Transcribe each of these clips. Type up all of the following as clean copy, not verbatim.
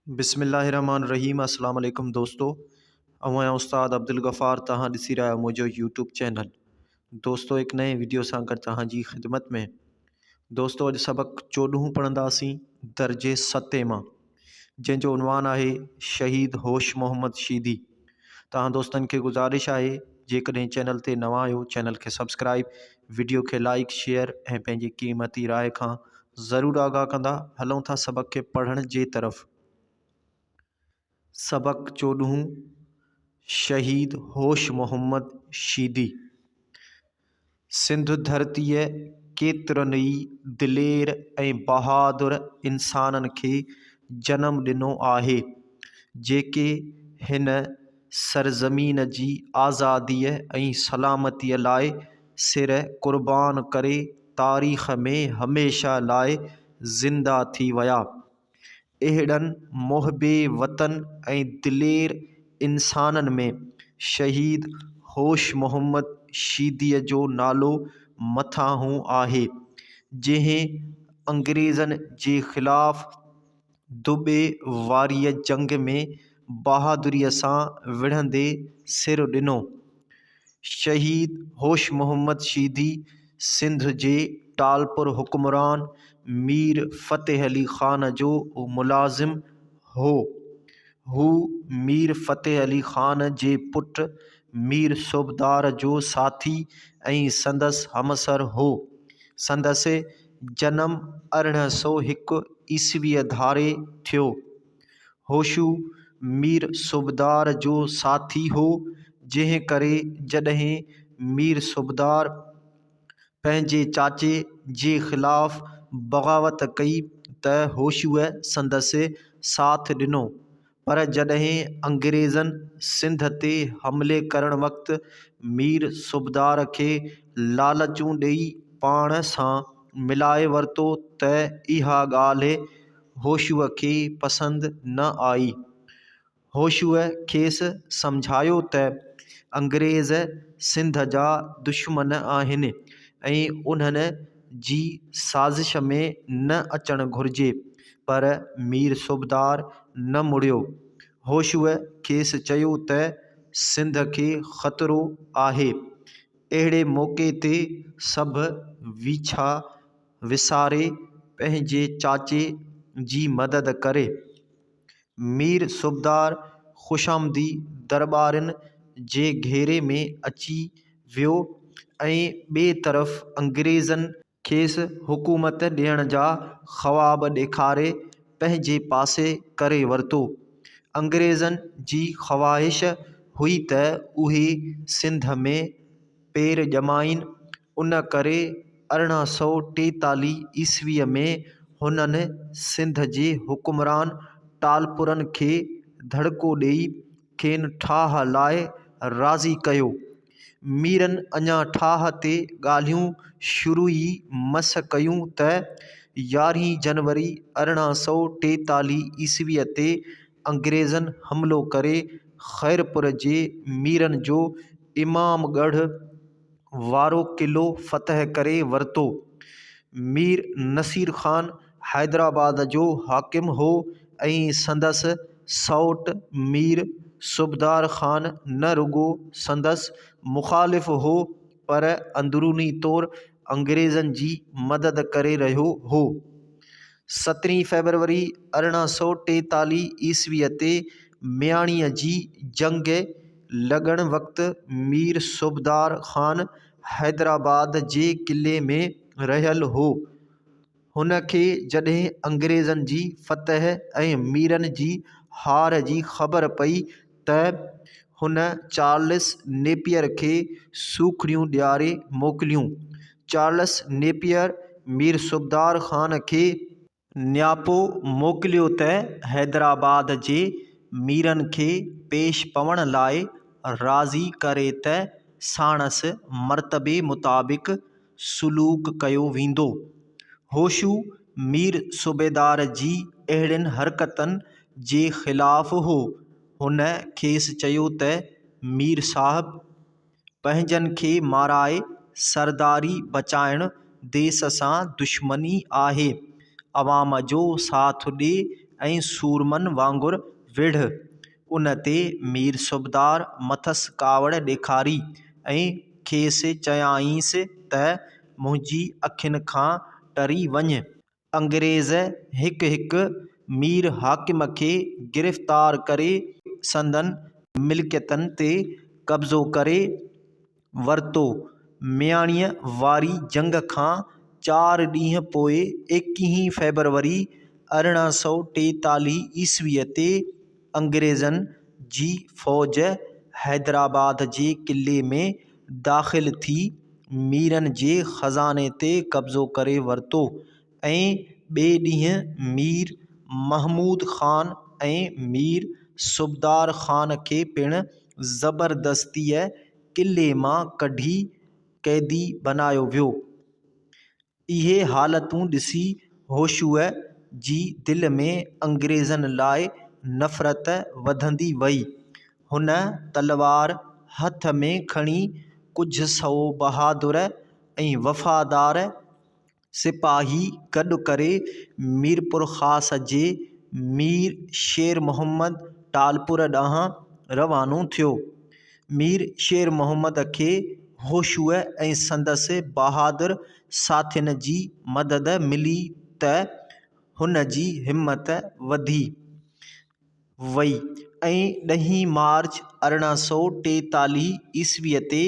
बिस्मिल्लाहिर्रहमानिर्रहीम। अस्सलाम वालेकुम दोस्तों, आउं उस्ताद अब्दुल गफ़ार। तव्हां ॾिसी रहिया आहियो मुंहिंजो यूट्यूब चैनल। दोस्तों, हिकु नए वीडियो सां गॾु तव्हांजी ख़िदमत में। दोस्तों, अॼु सबक़ु 14 पढ़ंदासीं दर्जे 7 मां, जंहिंजो उनवान आहे शहीद होश मोहम्मद शीदी। तव्हां दोस्तनि खे गुज़ारिश आहे, जेकॾहिं चैनल ते नवां आहियो, चैनल खे सब्सक्राइब, वीडियो खे लाइक शेयर ऐं पंहिंजी क़ीमती राय खां ज़रूरु आगाह कंदा। हलूं था सबक़ खे पढ़ण जे तरफ़। सबक़ 14 शहीद होश मोहम्मद शीदी। सिंध धरतीअ केतिरनि ई दिलेर ऐं बहादुर इंसाननि खे जनमु ॾिनो आहे, जेके हिन सरज़मीन जी आज़ादीअ ऐं सलामतीअ लाइ सिर क़ुर्बान करे तारीख़ में हमेशह लाइ ज़िंदा थी विया। अहिड़नि मुहिबे वतन ऐं दिलेर इंसाननि में शहीद होश मोहम्मद शीदीअ जो नालो मथां आहे, जंहिं अंग्रेज़नि जे ख़िलाफ़ दुॿे वारीअ जंग में बहादुरीअ सां विढ़ंदे सिर ॾिनो। शहीद होश मोहम्मद शीदी सिंध जे टालपुर हुक्मरान मीर फ़तेह अली ख़ान जो मुलाज़िम हो। हू मीर फ़तेह अली ख़ान जे पुट मीर सूबेदार जो साथी ऐं संदसि हमसर हो। संदसि जनम 1801 ईस्वीअ धारे थियो। होशू मीर सूबेदार जो साथी हो, जंहिं करे जॾहिं मीर सूबेदार पंहिंजे चाचे जे ख़िलाफ़ बग़ावत कई त होशूअ संदसि साथ ॾिनो। पर जॾहिं अंग्रेज़नि सिंध ते हमले करण वक़्तु मीर सूबेदार खे लालचूं ॾेई पाण सां मिलाए वरितो त इहा ॻाल्हि होशूअ खे पसंदि न आई। होशूअ खेसि सम्झायो त अंग्रेज़ सिंध जा दुश्मन आहिनि ऐं उन्हनि जी साज़िश में न अचणु घुरिजे, पर मीर सूबेदार न मुड़ियो। होशूअ खेसि चयो त सिंध खे ख़तरो आहे। अहिड़े मौक़े ते सभु वीछा विसारे पंहिंजे चाचे जी मदद करे। मीर सूबेदार ख़ुशामदी दरबारिन जे घेरे में अची वियो ऐं ॿिए तरफ़ अंग्रेज़नि खेसि हुकूमत ॾियण जा ख़्वाब ॾेखारे पंहिंजे पासे करे वरितो। अंग्रेज़नि जी ख़्वाहिश हुई त उहे सिंध में पेर ॼमाइनि। उन करे 1843 ईस्वीअ में हुननि सिंध जे हुक्मरान टालपुरनि खे धड़को ॾेई खेनि ठाह लाइ राज़ी कयो। मीरनि अञा ठाह ते ॻाल्हियूं शुरू ई मस कयूं त 11 जनवरी 1843 ईस्वीअ ते अंग्रेज़नि हमिलो करे ख़ैरपुर जे मीरनि जो इमामगढ़ वारो क़िलो फ़तह करे वरितो। मीर नसीर ख़ान हैदराबाद जो हाकिम हो ऐं संदसि सौट मीर सूबेदार ख़ान न रुॻो संदसि मुख़ालिफ़ हो, पर अंदरूनी तौरु अंग्रेज़नि जी मदद करे रहियो हो। 17 फरवरी 1843 ईस्वीअ ते मियाणीअ जी जंग लॻण वक़्तु मीर सूबेदार ख़ान हैदराबाद जे क़िले में रहियल हो। हुन खे जॾहिं अंग्रेज़नि जी फ़तह ऐं मीरनि जी हार जी ख़बर पई त हुन चार्ल्स नेपियर खे सूखड़ियूं ॾियारे मोकिलियूं। चार्ल्स नेपियर मीर सूबेदार ख़ान खे न्यापो मोकिलियो त हैदराबाद जे मीरनि खे पेश पवण लाइ राज़ी करे त साणसि मर्तबे मुताबिक़ सुलूक कयो वेंदो। होशू मीर सूबेदार जी अहिड़ियुनि हरकतुनि जे ख़िलाफ़ हो। हुन खेसि चयो त मीर साहब पंहिंजनि खे माराए सरदारी बचाइण देस सां दुश्मनी आहे। अवाम जो साथ ॾे ऐं सूरमनि वांगुरु विढ़। उन ते मीर सूबेदार मथसि कावड़ ॾेखारी ऐं खेसि चयाईंसि त मुंहिंजी अखियुनि खां टरी वञ। अंग्रेज़ हिकु हिकु मीर हाकिम खे गिरफ़्तार करे संदनि मिल्कियतनि ते कब्ज़ो करे वरितो। मियाणीअ वारी जंग खां 4 ॾींहं पोइ 21 फेबरवरी 1843 ईस्वीअ ते अंग्रेज़नि जी फ़ौज हैदराबाद जे क़िले में दाख़िल थी मीरनि जे ख़ज़ाने ते कब्ज़ो करे वरितो ऐं ॿिए ॾींहुं मीर महमूद ख़ान ऐं मीर सूबेदार ख़ान खे पिणु ज़बरदस्तीअ क़िले मां कढी क़ैदी बनायो वियो। इहे हालतूं ॾिसी होशूअ जी दिलि में अंग्रेज़नि लाइ नफ़रत वधंदी वई। हुन तलवार हथ में खणी कुझु सौ बहादुर ऐं वफ़ादार सिपाही गॾु करे मीरपुर ख़ास जे मीर शेर मोहम्मद टालपुर ॾांहुं रवानो थियो। मीर शेर मोहम्मद खे होशूअ ऐं संदसि बहादुर साथियुनि जी मदद मिली त हुन जी हिमत वधी वई ऐं 10 मार्च 1843 ईस्वीअ ते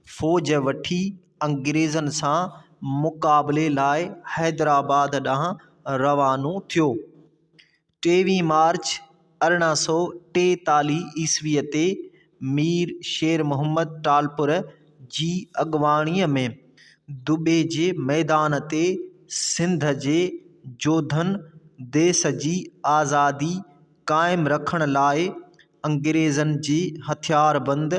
फ़ौज वठी अंग्रेज़नि सां मुक़ाबले लाइ हैदराबाद ॾांहुं रवानो थियो। 23 मार्च 1843 ईस्वीअ ते मीर शेर मोहम्मद टालपुर जी अॻुवाणीअ में दुबे जे मैदान ते सिंध जे जोधनि देश जी आज़ादी क़ाइमु रखण लाइ अंग्रेज़नि जी हथियारबंद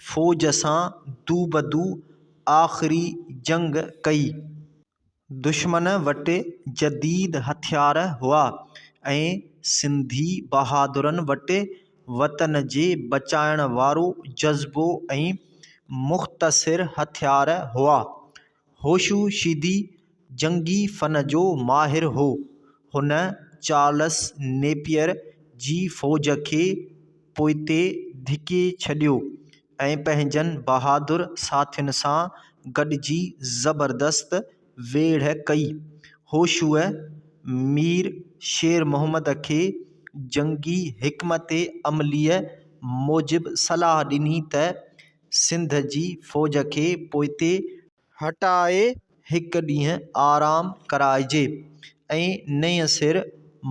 फ़ौज सां दूबदू आख़िरी जंग कई। दुश्मन वटि जदीद हथियार हुआ ऐं सिंधी बहादुरनि वटि वतन जे बचाइण वारो जज़्बो ऐं मुख़्तसिर हथियार हुआ। होशू शीदी जंगी फ़न जो माहिर हो। हुन चार्ल्स नेपियर जी फ़ौज खे पोइते धिके छॾियो ऐं पंहिंजनि बहादुर साथियुनि सां गॾिजी ज़बरदस्त वेढ़ कई। होशूअ मीर शेर मोहम्मद खे जंगी हिकमत अमलीअ मूजिबि सलाह ॾिनी त सिंध जी फ़ौज खे पोइते हटाए हिकु ॾींहुं आराम कराइजे ऐं नएं सिर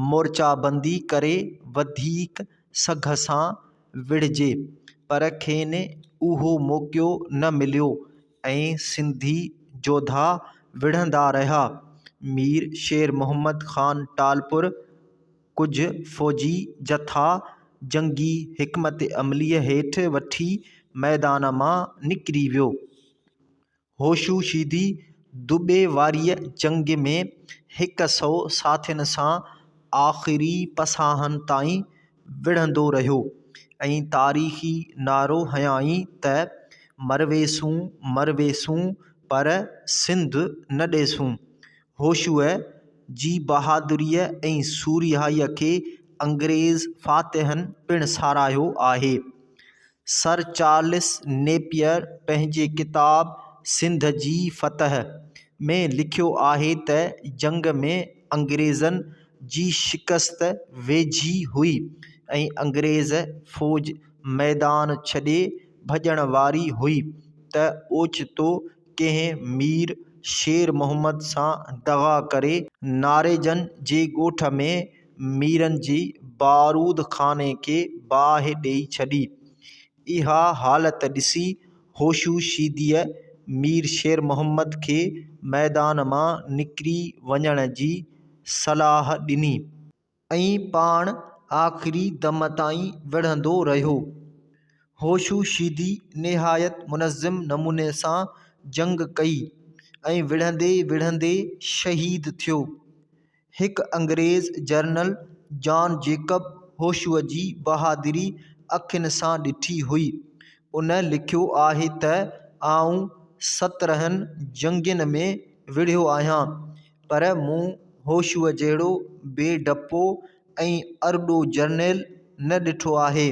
मोर्चाबंदी करे वधीक सघ सां विढ़िजे, पर खेनि उहो मौक़ो न मिलियो ऐं सिंधी जोधा विढ़ंदा रहिया। मीर शेर मोहम्मद ख़ान टालपुर कुझु फ़ौजी जथा जंगी हिकमत अमलीअ हेठि वठी मैदान मां निकिरी वियो। होशू शीदी दुबे वारीअ जंग में 100 साथियुनि सां आख़िरी पसाहनि ताईं विढ़ंदो रहियो ऐं तारीख़ी नारो हयांई त मरवेसूं मरवेसूं पर सिंध न ॾेसूं। होशूअ जी बहादुरीअ ऐं सूरियाईअ खे अंग्रेज़ फ़ातिहनि पिणु साराहियो आहे। सर चार्ल्स नेपियर पंहिंजे किताब सिंध जी फ़तह में लिखियो आहे त जंग में अंग्रेज़नि जी शिकस्त वेझी हुई ऐं अंग्रेज़ फ़ौज मैदान छॾे भॼण वारी हुई त ओचितो कंहिं मीर शेर मोहम्मद सां दगा करे नारेजन जे ॻोठ में मीरनि जी बारूद ख़ाने खे बाहि ॾेई छॾी। इहा हालत ॾिसी होशू शीदीअ मीर शेर मोहम्मद खे मैदान मां निकिरी वञण जी सलाह ॾिनी ऐं पाण आख़िरी दम ताईं विढ़ंदो रहियो। होशू शीदी निहायत मुनज़्ज़म नमूने सां जंग कई ऐं विढ़ंदे विढ़ंदे शहीद थियो। हिकु अंग्रेज़ जनरल जॉन जेकब होशूअ जी बहादुरी अखियुनि सां ॾिठी हुई। उन लिखियो आहे त आऊं 17 जंगियुनि में विढ़ियो आहियां, पर मूं होशूअ जहिड़ो बेडपो ऐं अरॾो जर्नैल न ॾिठो आहे।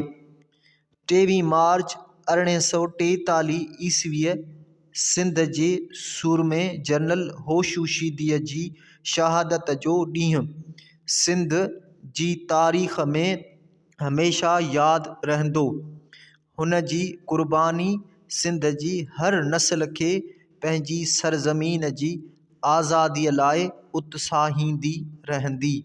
23 मार्च 1843 ईस्वीअ सिंध जे सूरमे जनरल होशूशीदीअ जी शहादत जो ॾींहुं सिंध जी तारीख़ में हमेशा यादि रहंदो। हुन जी क़ुर्बानी सिंध जी हर नस्ल खे पंहिंजी सरज़मीन जी आज़ादीअ लाइ उत्साहींदी रहंदी।